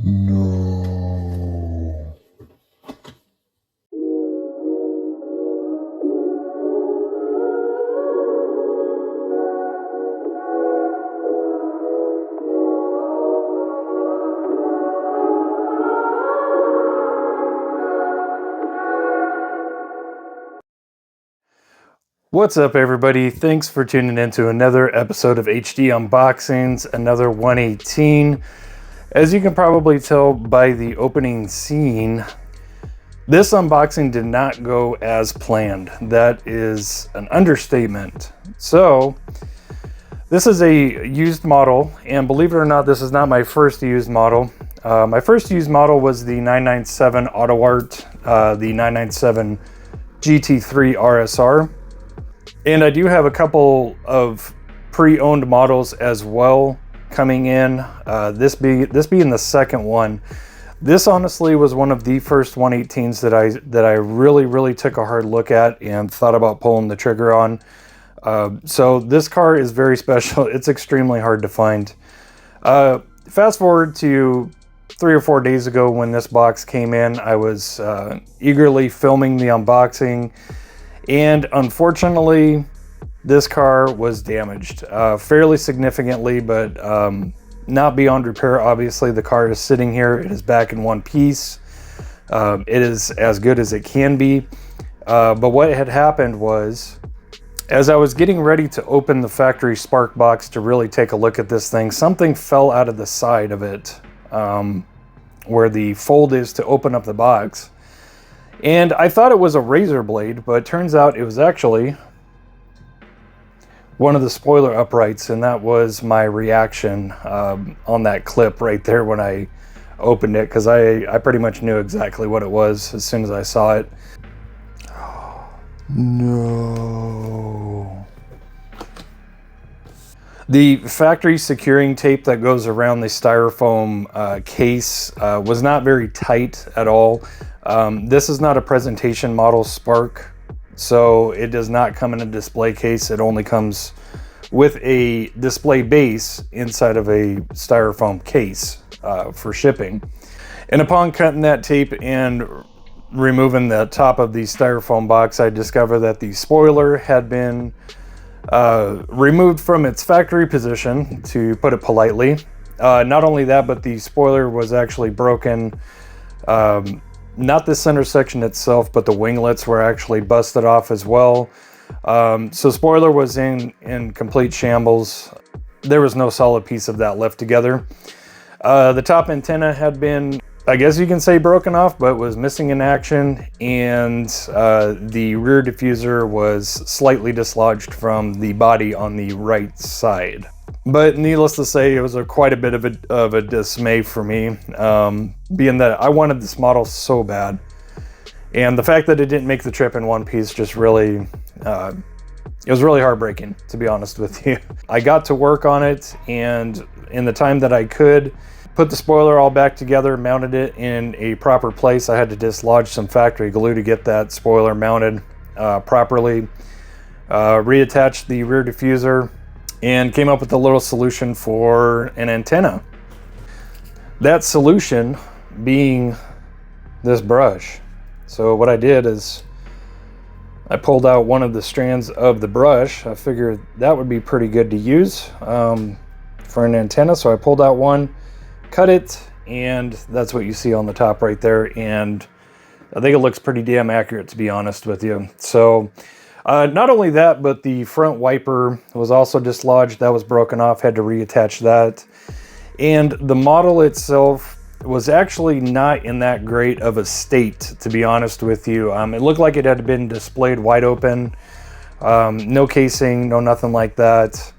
No. What's up, everybody? Thanks for tuning in to another episode of HD Unboxings, another 118. As you can probably tell by the opening scene, this unboxing did not go as planned. That is an understatement. So, this is a used model, and believe it or not, this is not my first used model. My first used model was the 997 Auto Art, the 997 GT3R RSR. And I do have a couple of pre-owned models as well coming in, this being the second one. This honestly was one of the first 118s that I really took a hard look at and thought about pulling the trigger on. So this car is very special. It's extremely hard to find. Fast forward to 3 or 4 days ago when this box came in, I was eagerly filming the unboxing. And unfortunately, this car was damaged fairly significantly, but not beyond repair. Obviously, the car is sitting here. It is back in one piece. It is as good as it can be. But what had happened was, as I was getting ready to open the factory Spark box to really take a look at this thing, something fell out of the side of it, where the fold is to open up the box. And I thought it was a razor blade, but it turns out it was actually one of the spoiler uprights, and that was my reaction on that clip right there when I opened it, because I pretty much knew exactly what it was as soon as I saw it. No. The factory securing tape that goes around the styrofoam case was not very tight at all. This is not a presentation model Spark, so it does not come in a display case. It only comes with a display base inside of a styrofoam case for shipping. And upon cutting that tape and removing the top of the styrofoam box, I discovered that the spoiler had been removed from its factory position, to put it politely. Not only that, but the spoiler was actually broken. Not the center section itself, but the winglets were actually busted off as well. So spoiler was in complete shambles. There was no solid piece of that left together. The top antenna had been, I guess you can say, broken off, but was missing in action, and the rear diffuser was slightly dislodged from the body on the right side. But needless to say, it was quite a bit of a dismay for me, being that I wanted this model so bad. And the fact that it didn't make the trip in one piece just really, it was really heartbreaking, to be honest with you. I got to work on it, and in the time that I could, put the spoiler all back together, mounted it in a proper place. I had to dislodge some factory glue to get that spoiler mounted properly, reattached the rear diffuser, and came up with a little solution for an antenna. That solution being this brush. So what I did is I pulled out one of the strands of the brush. I figured that would be pretty good to use for an antenna. So I pulled out one, cut it, and that's what you see on the top right there. And I think it looks pretty damn accurate, to be honest with you. So not only that, but the front wiper was also dislodged. That was broken off, had to reattach that. And the model itself was actually not in that great of a state, to be honest with you. It looked like it had been displayed wide open. No casing, no nothing like that.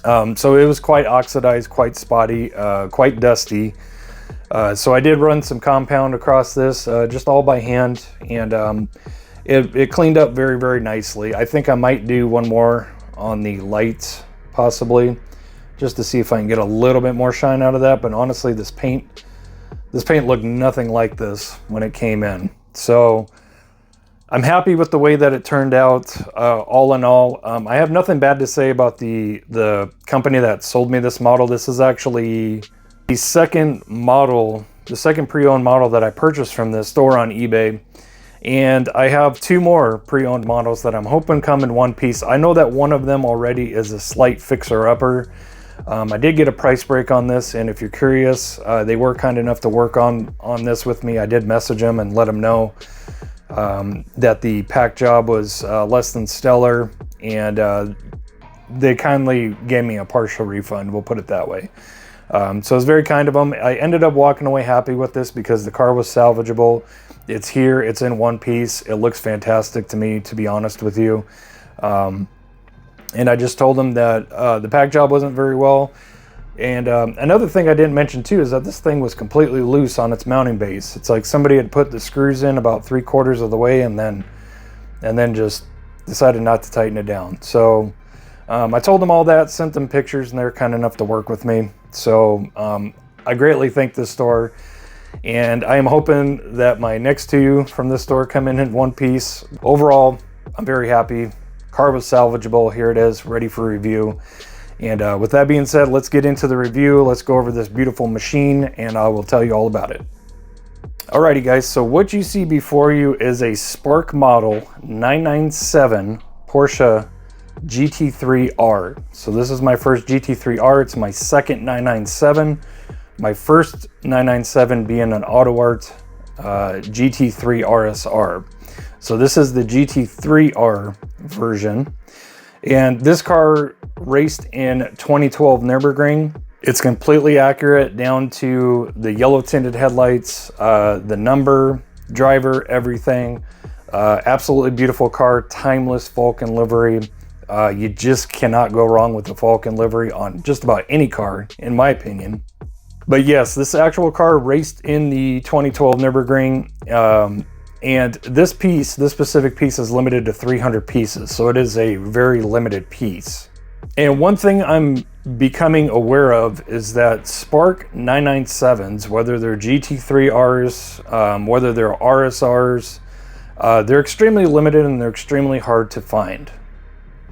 So it was quite oxidized, quite spotty, quite dusty. So I did run some compound across this, just all by hand, and it cleaned up very nicely. I think I might do one more on the lights, possibly, just to see if I can get a little bit more shine out of that. But honestly, this paint looked nothing like this when it came in. So I'm happy with the way that it turned out, all in all. I have nothing bad to say about the company that sold me this model. This is actually The second model, the second pre-owned model that I purchased from this store on eBay. And I have two more pre-owned models that I'm hoping come in one piece. I know that one of them already is a slight fixer-upper. I did get a price break on this, and if you're curious, they were kind enough to work on this with me. I did message them and let them know that the pack job was less than stellar, and they kindly gave me a partial refund, we'll put it that way. So it was very kind of them. I ended up walking away happy with this because the car was salvageable. It's here, it's in one piece. It looks fantastic to me, to be honest with you. And I just told them that the pack job wasn't very well. And another thing I didn't mention too is that this thing was completely loose on its mounting base. It's like somebody had put the screws in about 3/4 of the way and then just decided not to tighten it down. So I told them all that, sent them pictures, and they're kind enough to work with me. So I greatly thank this store. And I am hoping that my next two from this store come in one piece. Overall, I'm very happy. Car was salvageable. Here it is, ready for review. And with that being said, let's get into the review. Let's go over this beautiful machine, and I will tell you all about it. Alrighty guys, so what you see before you is a Spark Model 997 Porsche GT3R. So this is my first GT3R. It's my second 997. My first 997 being an Auto Art GT3 RSR. So this is the GT3R version. And this car raced in 2012 Nurburgring. It's completely accurate down to the yellow tinted headlights, the number, driver, everything. Absolutely beautiful car, timeless Falken livery. You just cannot go wrong with the Falken livery on just about any car, in my opinion. But yes, this actual car raced in the 2012 Nürburgring, and this specific piece is limited to 300 pieces, so it is a very limited piece. And one thing I'm becoming aware of is that Spark 997s, whether they're GT3Rs, whether they're RSRs, they're extremely limited and they're extremely hard to find.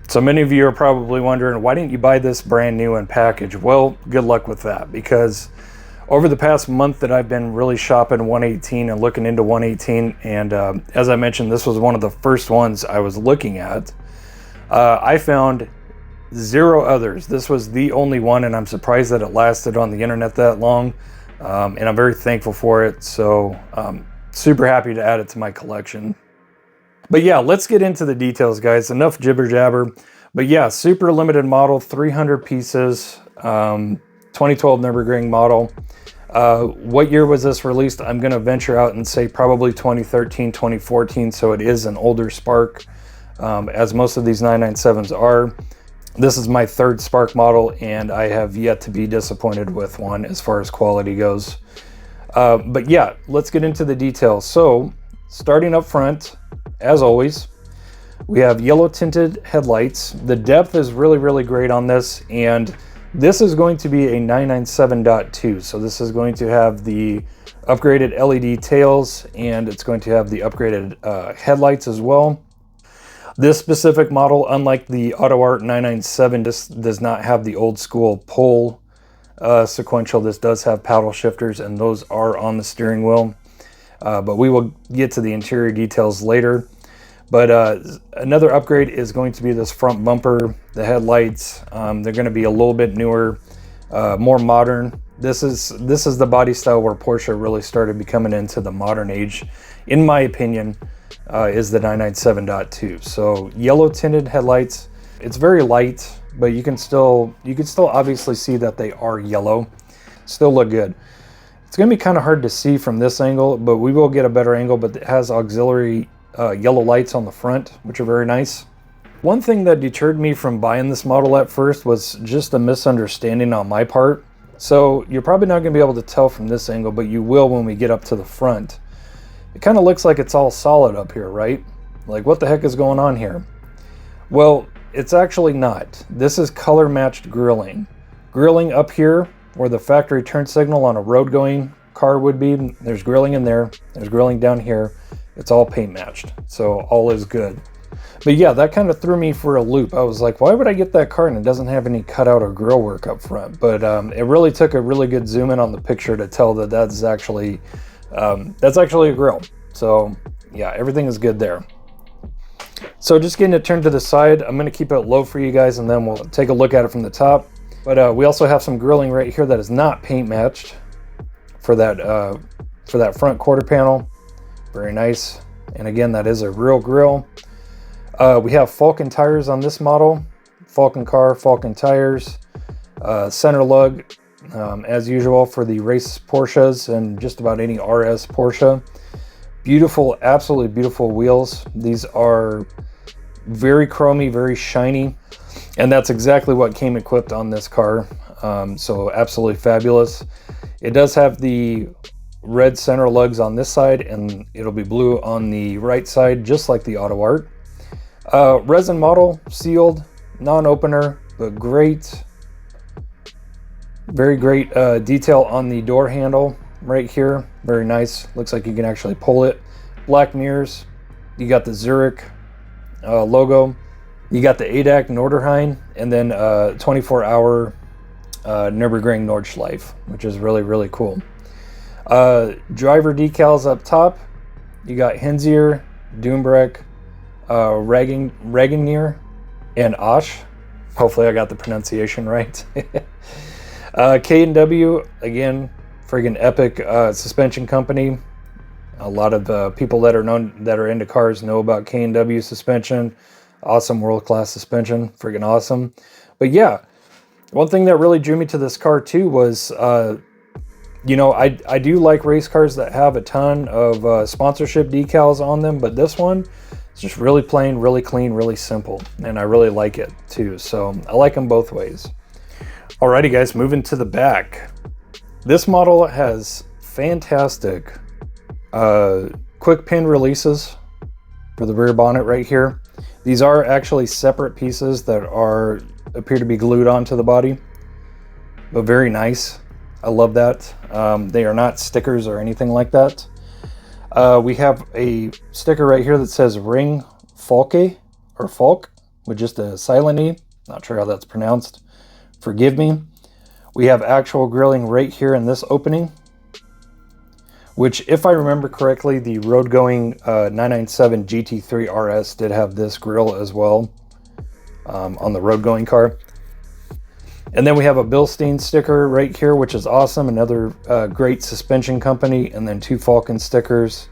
So many of you are probably wondering, why didn't you buy this brand new and package? Well, good luck with that, because over the past month that I've been really shopping 118 and looking into 118, and as I mentioned, this was one of the first ones I was looking at, I found zero others. This was the only one, and I'm surprised that it lasted on the internet that long, and I'm very thankful for it. So super happy to add it to my collection. But yeah, let's get into the details, guys. Enough jibber jabber. But yeah, super limited model, 300 pieces, 2012 Nürburgring model. What year was this released? I'm going to venture out and say probably 2013, 2014. So it is an older Spark, as most of these 997s are. This is my third Spark model, and I have yet to be disappointed with one as far as quality goes. But yeah, let's get into the details. So starting up front, as always, we have yellow tinted headlights. The depth is really, really great on this, and this is going to be a 997.2. So this is going to have the upgraded LED tails, and it's going to have the upgraded headlights as well. This specific model, unlike the Auto Art 997, does not have the old school pull sequential. This does have paddle shifters, and those are on the steering wheel. But we will get to the interior details later. But another upgrade is going to be this front bumper, the headlights. They're going to be a little bit newer, more modern. This is the body style where Porsche really started becoming into the modern age, in my opinion, is the 997.2. So yellow tinted headlights. It's very light, but you can still obviously see that they are yellow. Still look good. It's going to be kind of hard to see from this angle, but we will get a better angle. But it has auxiliary yellow lights on the front, which are very nice. One thing that deterred me from buying this model at first was just a misunderstanding on my part. So you're probably not going to be able to tell from this angle, but you will when we get up to the front. It kind of looks like it's all solid up here, right? Like, what the heck is going on here? Well, it's actually not. This is color matched grilling. Grilling up here where the factory turn signal on a road going car would be, there's grilling in there, there's grilling down here. It's all paint matched, so all is good. But yeah, that kind of threw me for a loop. I was like, why would I get that car and it doesn't have any cutout or grill work up front? But it really took a really good zoom in on the picture to tell that that's actually a grill. So yeah, everything is good there. So just getting it turned to the side, I'm going to keep it low for you guys, and then we'll take a look at it from the top. But we also have some grilling right here that is not paint matched for that front quarter panel. Very nice. And again, that is a real grill. We have Falken tires on this model. Falken car, Falken tires. Center lug, as usual for the race Porsches and just about any RS Porsche. Beautiful, absolutely beautiful wheels. These are very chromy, very shiny, and that's exactly what came equipped on this car. So absolutely fabulous. It does have the red center lugs on this side, and it'll be blue on the right side, just like the Auto Art. Resin model, sealed, non-opener, but great, very great detail on the door handle right here. Very nice. Looks like you can actually pull it. Black mirrors. You got the Zurich logo. You got the ADAC Nurburgring, and then 24-hour Nurburgring Nordschleife, which is really, really cool. Driver decals up top. You got Hensier, Doombrek, Reginier, and Osh. Hopefully I got the pronunciation right. K&W, again, friggin' epic suspension company. A lot of people that are into cars know about K&W suspension. Awesome, world-class suspension, friggin' awesome. But yeah, one thing that really drew me to this car too was, you know, I do like race cars that have a ton of sponsorship decals on them, but this one is just really plain, really clean, really simple, and I really like it too. So I like them both ways. Alrighty guys, moving to the back. This model has fantastic quick pin releases for the rear bonnet right here. These are actually separate pieces that appear to be glued onto the body, but very nice. I love that. They are not stickers or anything like that. We have a sticker right here that says Ring Falke or Falk with just a silent E. Not sure how that's pronounced. Forgive me. We have actual grilling right here in this opening, which, if I remember correctly, the road-going 997 GT3 RS did have this grill as well on the road-going car. And then we have a Bilstein sticker right here, which is awesome. Another great suspension company. And then two Falken stickers.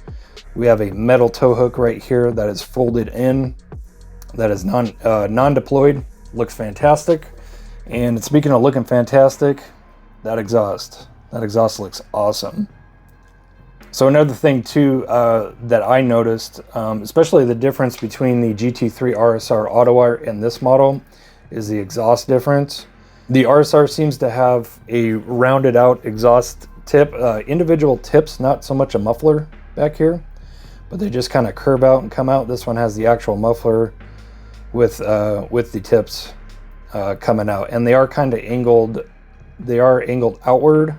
We have a metal tow hook right here that is folded in. That is non-deployed. Looks fantastic. And speaking of looking fantastic, that exhaust looks awesome. So another thing too that I noticed, especially the difference between the GT3 RSR Auto Art and this model, is the exhaust difference. The RSR seems to have a rounded out exhaust tip, individual tips, not so much a muffler back here, but they just kind of curve out and come out. This one has the actual muffler with the tips coming out, and they are kind of angled. They are angled outward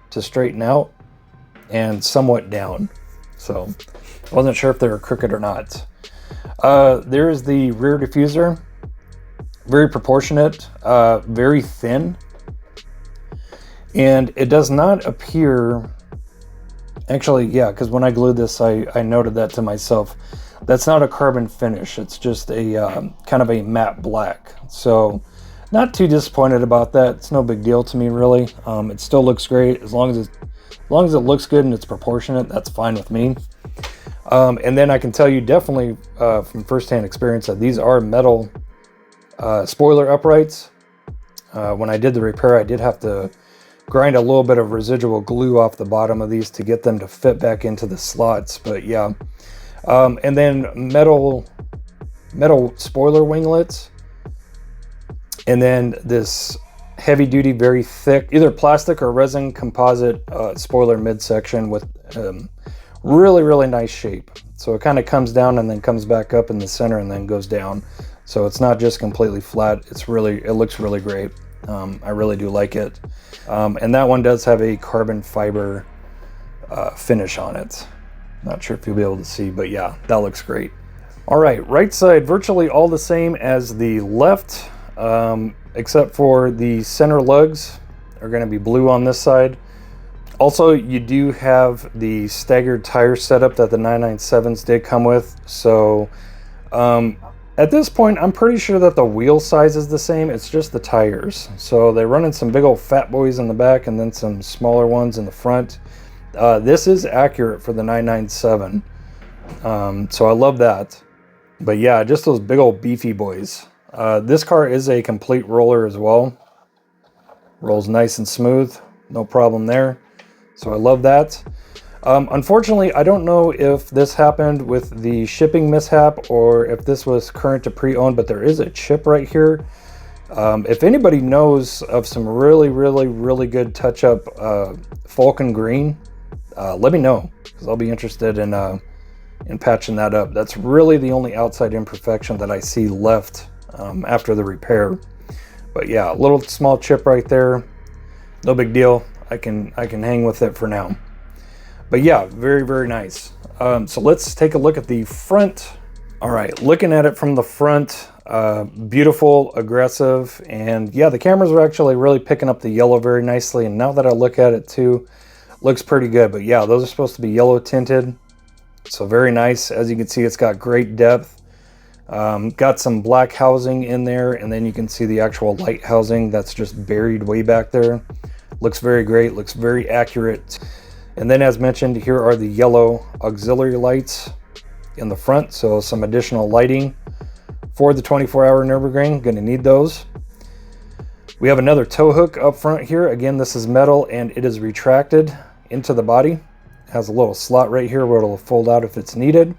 to straighten out and somewhat down. So I wasn't sure if they were crooked or not. There's the rear diffuser. Very proportionate, very thin, and it does not appear, actually, yeah, because when I glued this, I noted that to myself. That's not a carbon finish. It's just a kind of a matte black. So not too disappointed about that. It's no big deal to me, really. It still looks great. As long as it looks good and it's proportionate, that's fine with me. And then I can tell you definitely from firsthand experience that these are metal spoiler uprights. When I did the repair, I did have to grind a little bit of residual glue off the bottom of these to get them to fit back into the slots. But yeah, and then metal spoiler winglets, and then this heavy duty, very thick, either plastic or resin composite spoiler midsection with really, really nice shape. So it kind of comes down and then comes back up in the center and then goes down. So it's not just completely flat. It looks really great. I really do like it. And that one does have a carbon fiber finish on it. Not sure if you'll be able to see, but yeah, that looks great. All right side virtually all the same as the left, except for the center lugs are going to be blue on this side. Also, you do have the staggered tire setup that the 997s did come with. So at this point, I'm pretty sure that the wheel size is the same. It's just the tires. So they're running some big old fat boys in the back and then some smaller ones in the front. This is accurate for the 997. So I love that. But yeah, just those big old beefy boys. This car is a complete roller as well. Rolls nice and smooth. No problem there. So I love that. Unfortunately, I don't know if this happened with the shipping mishap or if this was current to pre-owned, but there is a chip right here. If anybody knows of some really good touch-up Falken green, let me know, because I'll be interested in patching that up. That's really the only outside imperfection that I see left after the repair. But yeah, a little small chip right there. No big deal. I can hang with it for now. But yeah, very nice. So let's take a look at the front. All right, looking at it from the front, beautiful, aggressive, and yeah, the cameras are actually really picking up the yellow very nicely. And now that I look at it too, looks pretty good. But yeah, those are supposed to be yellow tinted, so very nice. As you can see, it's got great depth. Got some black housing in there, and then you can see the actual light housing that's just buried way back there. Looks very great, looks very accurate. And then as mentioned, here are the yellow auxiliary lights in the front, so some additional lighting for the 24-hour Nurburgring. Gonna need those. We have another tow hook up front here. Again, this is metal and it is retracted into the body. It has a little slot right here where it'll fold out if it's needed.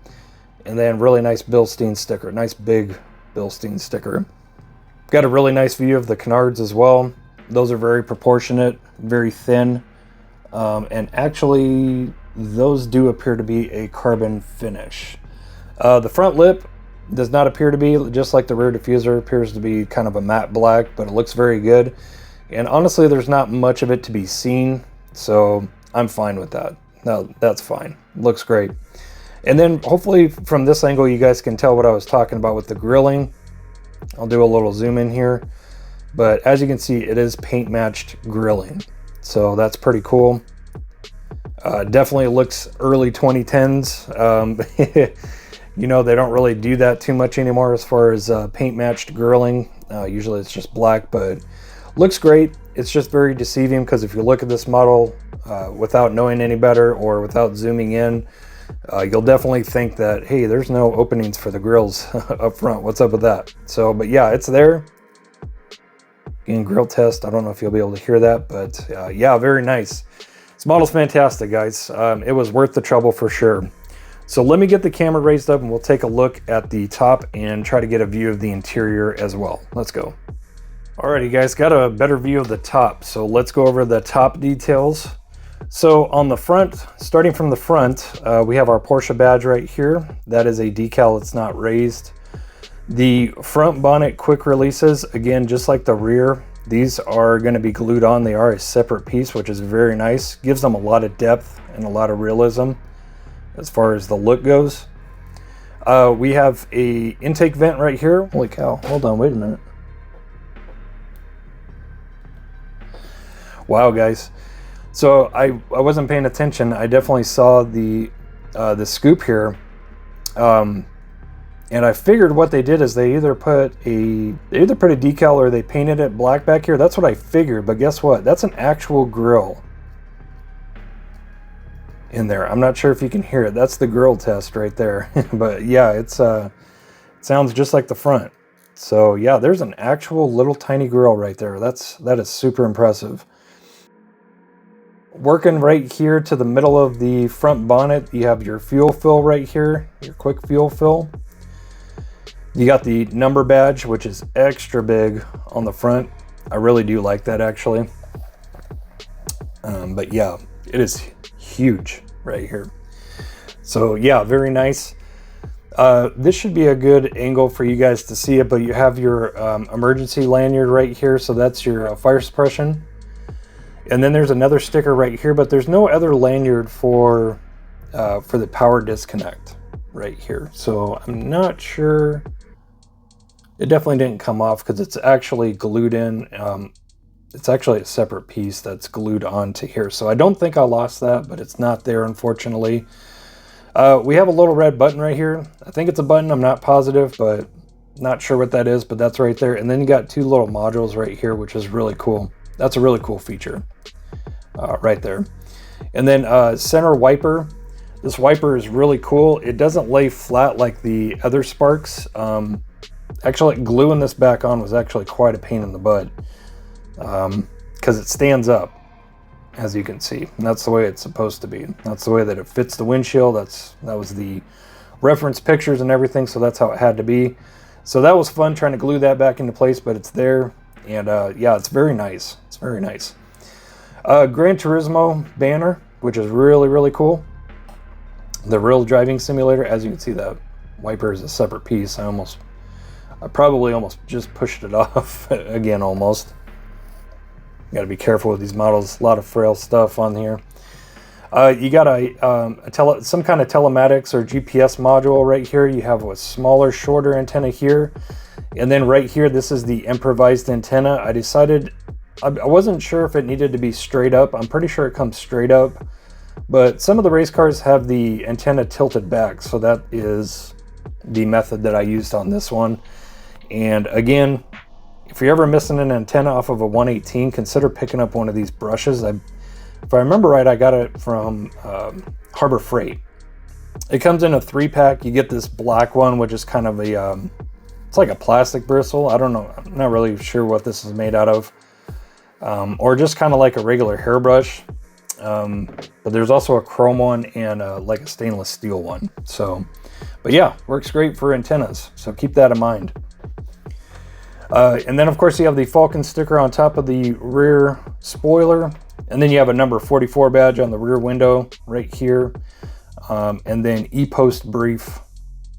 And then really nice Bilstein sticker, nice big Bilstein sticker. Got a really nice view of the canards as well. Those are very proportionate, very thin. And actually, those do appear to be a carbon finish. The front lip does not appear to be, just like the rear diffuser, appears to be kind of a matte black, but it looks very good. And honestly, there's not much of it to be seen, so I'm fine with that. No, that's fine. Looks great. And then hopefully from this angle, you guys can tell what I was talking about with the grilling. I'll do a little zoom in here. But as you can see, it is paint matched grilling. So that's pretty cool. Definitely looks early 2010s. You know, they don't really do that too much anymore as far as paint matched grilling. Usually it's just black, but looks great. It's just very deceiving because if you look at this model without knowing any better or without zooming in, you'll definitely think that, hey, there's no openings for the grills up front. What's up with that? So, but yeah, it's there. In grill test, I don't know if you'll be able to hear that, but yeah, very nice. This model's fantastic, guys. It was worth the trouble for sure. So let me get the camera raised up and we'll take a look at the top and try to get a view of the interior as well. Let's go. Alrighty guys, got a better view of the top. So let's go over the top details. So on the front, starting from the front, we have our Porsche badge right here. That is a decal, it's not raised. The front bonnet quick releases, again, just like the rear, these are going to be glued on. They are a separate piece, which is very nice. Gives them a lot of depth and a lot of realism as far as the look goes. We have a intake vent right here. Holy cow, hold on, wait a minute. Wow, guys. So I wasn't paying attention. I definitely saw the scoop here. And I figured what they did is they either put a decal or they painted it black back here. That's what I figured, but guess what? That's an actual grill in there. I'm not sure if you can hear it. That's the grill test right there. But yeah, it sounds just like the front. So yeah, there's an actual little tiny grill right there. That is super impressive. Working right here to the middle of the front bonnet, you have your fuel fill right here, your quick fuel fill. You got the number badge, which is extra big on the front. I really do like that, actually. But yeah, it is huge right here. So yeah, very nice. This should be a good angle for you guys to see it, but you have your emergency lanyard right here. So that's your fire suppression. And then there's another sticker right here, but there's no other lanyard for the power disconnect. right here. So I'm not sure. It definitely didn't come off because it's actually glued in. It's actually a separate piece that's glued onto here. So I don't think I lost that, but it's not there, unfortunately. We have a little red button right here. I think it's a button. I'm not positive, but not sure what that is, but that's right there. And then you got two little modules right here, which is really cool. That's a really cool feature right there. And then center wiper. This wiper is really cool. It doesn't lay flat like the other Sparks. Actually, gluing this back on was actually quite a pain in the butt because it stands up, as you can see. And that's the way it's supposed to be. That's the way that it fits the windshield. That was the reference pictures and everything, so that's how it had to be. So that was fun trying to glue that back into place, but it's there. And yeah, it's very nice. It's very nice. Gran Turismo banner, which is really, really cool. The real driving simulator, as you can see, that wiper is a separate piece. I probably almost just pushed it off again, almost. Got to be careful with these models. A lot of frail stuff on here. You got some kind of telematics or GPS module right here. You have a smaller, shorter antenna here. And then right here, this is the improvised antenna. I wasn't sure if it needed to be straight up. I'm pretty sure it comes straight up. But some of the race cars have the antenna tilted back. So that is the method that I used on this one. And again, if you're ever missing an antenna off of a 118, consider picking up one of these brushes. If I remember right, I got it from Harbor Freight. It comes in a 3-pack. You get this black one, which is kind of it's like a plastic bristle. I don't know. I'm not really sure what this is made out of. Or just kind of like a regular hairbrush. But there's also a chrome one and like a stainless steel one. So, but yeah, works great for antennas. So keep that in mind. And then of course you have the Falken sticker on top of the rear spoiler. And then you have a number 44 badge on the rear window right here. And then e-post brief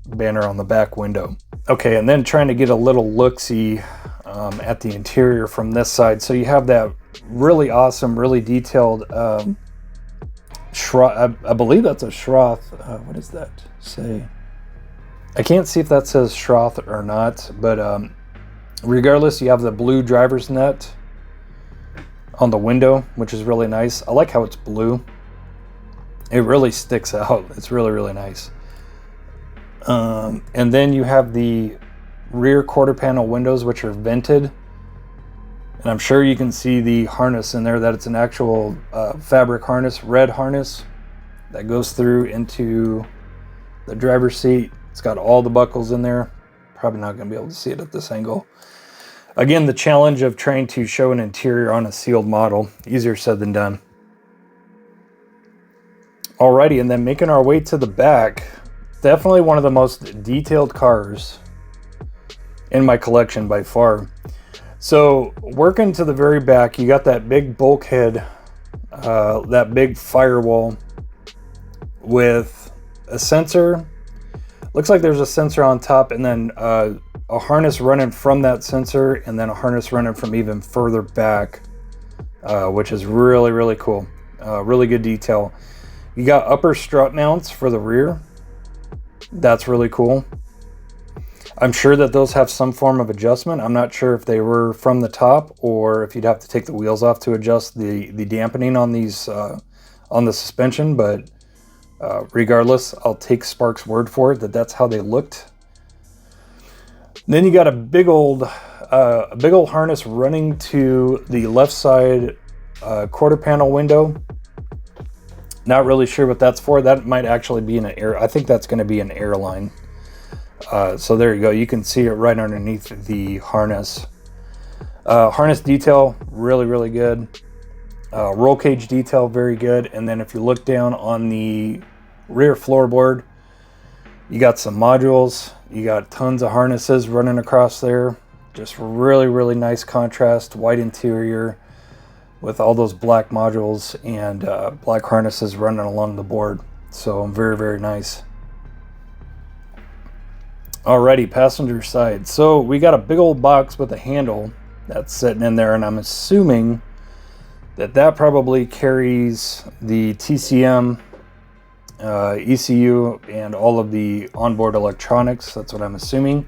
banner on the back window. Okay, and then trying to get a little look-see at the interior from this side. So you have that really awesome, really detailed I believe that's a Schroth. What does that say? I can't see if that says Schroth or not, but regardless, you have the blue driver's net on the window, which is really nice. I like how it's blue. It really sticks out. It's really, really nice. And then you have the rear quarter panel windows, which are vented. And I'm sure you can see the harness in there, that it's an actual fabric harness, red harness that goes through into the driver's seat. It's got all the buckles in there. Probably not going to be able to see it at this angle. Again, the challenge of trying to show an interior on a sealed model. Easier said than done. Alrighty, and then making our way to the back. Definitely one of the most detailed cars in my collection by far. So working to the very back, you got that big bulkhead, that big firewall with a sensor. Looks like there's a sensor on top, and then a harness running from that sensor, and then a harness running from even further back, which is really, really cool. Really good detail. You got upper strut mounts for the rear. That's really cool. I'm sure that those have some form of adjustment. I'm not sure if they were from the top or if you'd have to take the wheels off to adjust the dampening on these on the suspension, but regardless, I'll take Spark's word for it that that's how they looked. Then you got a big old harness running to the left side quarter panel window. Not really sure what that's for. That might actually be I think that's going to be an airline. So there you go. You can see it right underneath the harness. Harness detail, really, really good. Roll cage detail, very good. And then if you look down on the rear floorboard, you got some modules. You got tons of harnesses running across there. Just really, really nice contrast, white interior with all those black modules and black harnesses running along the board. So very, very nice. Alrighty, passenger side. So we got a big old box with a handle that's sitting in there, and I'm assuming that probably carries the TCM ECU and all of the onboard electronics. That's what I'm assuming.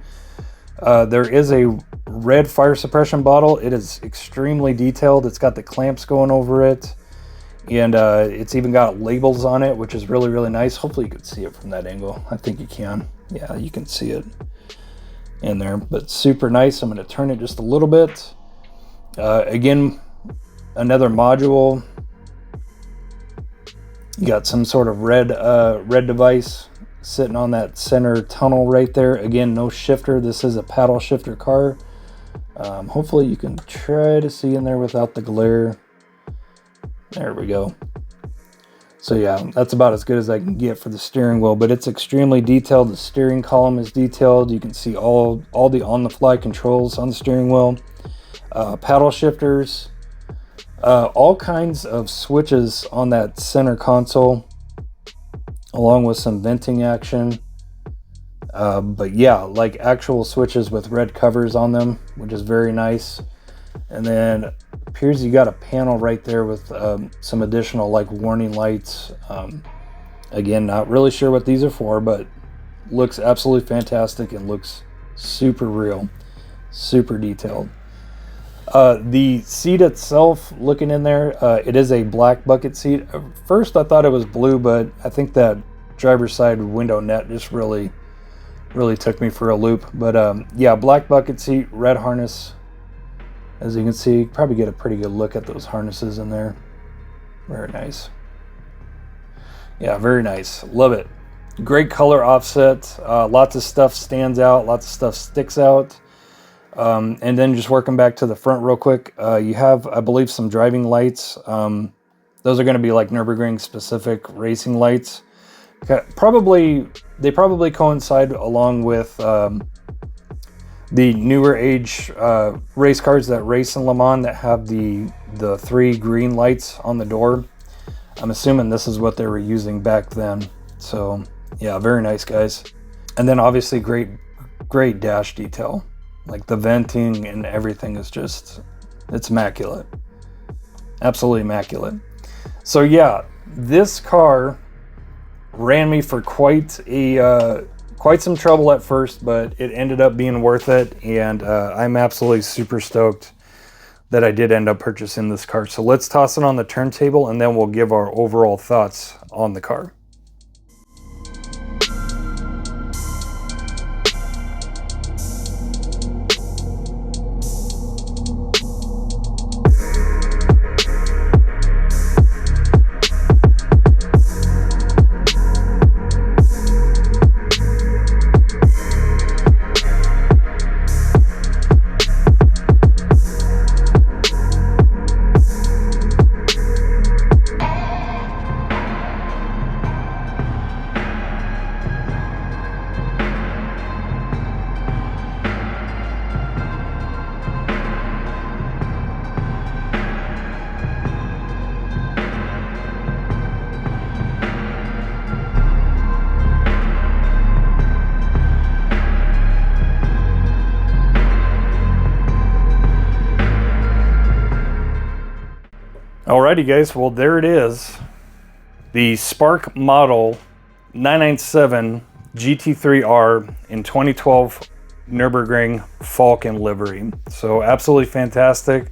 There is a red fire suppression bottle. It is extremely detailed. It's got the clamps going over it, and it's even got labels on it, which is really, really nice. Hopefully you can see it from that angle. I think you can. Yeah, you can see it in there, but super nice. I'm going to turn it just a little bit. Again, another module. You got some sort of red device sitting on that center tunnel right there. Again, no shifter. This is a paddle shifter car. Hopefully you can try to see in there without the glare. There we go. So yeah, that's about as good as I can get for the steering wheel, but it's extremely detailed. The steering column is detailed. You can see all the on-the-fly controls on the steering wheel. Paddle shifters, all kinds of switches on that center console, along with some venting action. But yeah, like actual switches with red covers on them, which is very nice. And then appears you got a panel right there with some additional like warning lights. Again, not really sure what these are for, but looks absolutely fantastic and looks super real, super detailed. The seat itself, looking in there, it is a black bucket seat. At first I thought it was blue, but I think that driver's side window net just really took me for a loop. But yeah, black bucket seat, red harness. As you can see, probably get a pretty good look at those harnesses in there. Very nice. Yeah, very nice. Love it. Great color offset. Lots of stuff stands out. Lots of stuff sticks out. And then just working back to the front real quick, you have, I believe, some driving lights. Those are going to be like Nurburgring specific racing lights. They probably coincide along with the newer age race cars that race in Le Mans that have the 3 green lights on the door. I'm assuming this is what they were using back then. So yeah, very nice, guys. And then obviously great dash detail. Like the venting and everything is just, it's immaculate. Absolutely immaculate. So yeah, this car ran me for quite some trouble at first, but it ended up being worth it, and I'm absolutely super stoked that I did end up purchasing this car. So let's toss it on the turntable, and then we'll give our overall thoughts on the car. Alrighty guys, well there it is. The Spark Model 997 GT3R in 2012 Nurburgring Falken livery. So absolutely fantastic.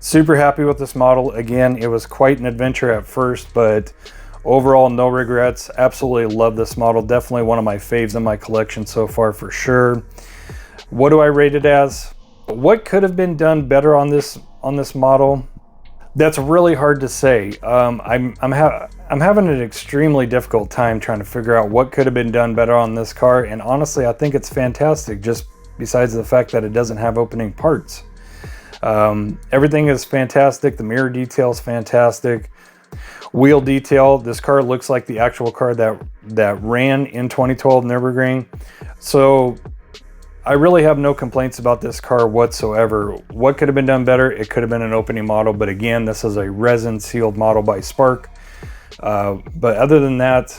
Super happy with this model. Again, it was quite an adventure at first, but overall no regrets. Absolutely love this model. Definitely one of my faves in my collection so far for sure. What do I rate it as? What could have been done better on this model? That's really hard to say. I'm having an extremely difficult time trying to figure out what could have been done better on this car, and honestly I think it's fantastic, just besides the fact that it doesn't have opening parts. Everything is fantastic. The mirror detail is fantastic. Wheel detail, this car looks like the actual car that ran in 2012 Nürburgring. So I really have no complaints about this car whatsoever. What could have been done better? It could have been an opening model, but again, this is a resin sealed model by Spark. But other than that,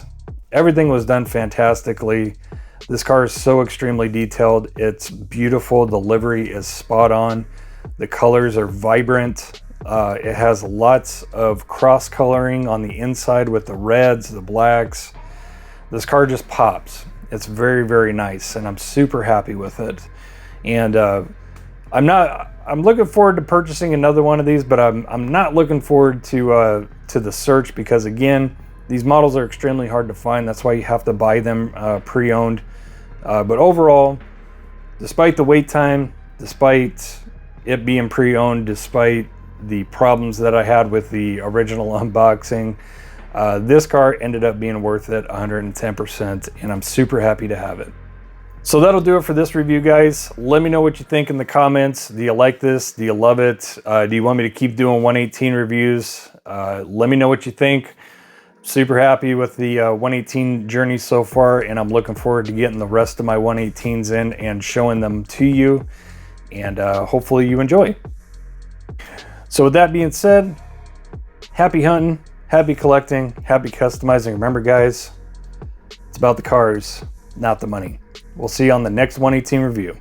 everything was done fantastically. This car is so extremely detailed. It's beautiful. The livery is spot on. The colors are vibrant. It has lots of cross coloring on the inside with the reds, the blacks. This car just pops. It's very, very nice, and I'm super happy with it. And I'm looking forward to purchasing another one of these, but I'm not looking forward to the search, because again, these models are extremely hard to find. That's why you have to buy them pre-owned. But overall, despite the wait time, despite it being pre-owned, despite the problems that I had with the original unboxing, this car ended up being worth it 110%, and I'm super happy to have it. So that'll do it for this review, guys. Let me know what you think in the comments. Do you like this? Do you love it? Do you want me to keep doing 118 reviews? Let me know what you think. Super happy with the 118 journey so far, and I'm looking forward to getting the rest of my 118s in and showing them to you, and hopefully you enjoy. So with that being said, happy hunting, happy collecting, happy customizing. Remember, guys, it's about the cars, not the money. We'll see you on the next 118 review.